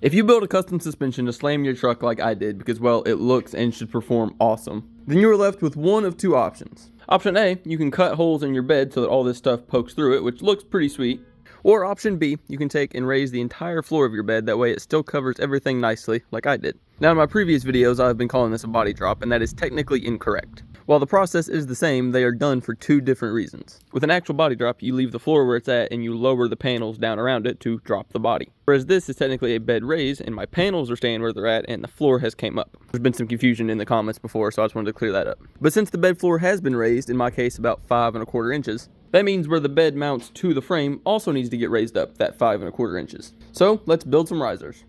If you build a custom suspension to slam your truck like I did because, well, it looks and should perform awesome, then you are left with one of two options. Option A, you can cut holes in your bed so that all this stuff pokes through it, which looks pretty sweet. Or option B, you can take and raise the entire floor of your bed, that way it still covers everything nicely, like I did. Now in my previous videos, I've been calling this a body drop, and that is technically incorrect. While the process is the same, they are done for two different reasons. With an actual body drop, you leave the floor where it's at and you lower the panels down around it to drop the body. Whereas this is technically a bed raise and my panels are staying where they're at and the floor has came up. There's been some confusion in the comments before, so I just wanted to clear that up. But since the bed floor has been raised, in my case about 5¼ inches, that means where the bed mounts to the frame also needs to get raised up that 5¼ inches. So let's build some risers.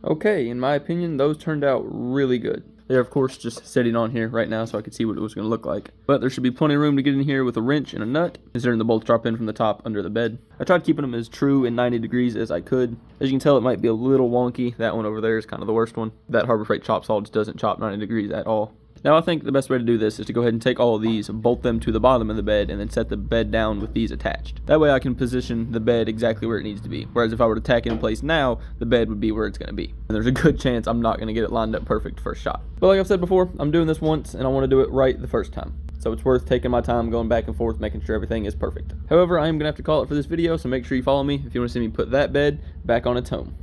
Okay, in my opinion, those turned out really good. They're of course just sitting on here right now so I could see what it was going to look like. But there should be plenty of room to get in here with a wrench and a nut, considering the bolts drop in from the top under the bed. I tried keeping them as true and 90 degrees as I could. As you can tell, it might be a little wonky. That one over there is kind of the worst one. That Harbor Freight chop saw just doesn't chop 90 degrees at all. Now I think the best way to do this is to go ahead and take all of these, bolt them to the bottom of the bed, and then set the bed down with these attached. That way I can position the bed exactly where it needs to be. Whereas if I were to tack it in place now, the bed would be where it's going to be. And there's a good chance I'm not going to get it lined up perfect first shot. But like I've said before, I'm doing this once and I want to do it right the first time. So it's worth taking my time going back and forth making sure everything is perfect. However, I am going to have to call it for this video, so make sure you follow me if you want to see me put that bed back on its home.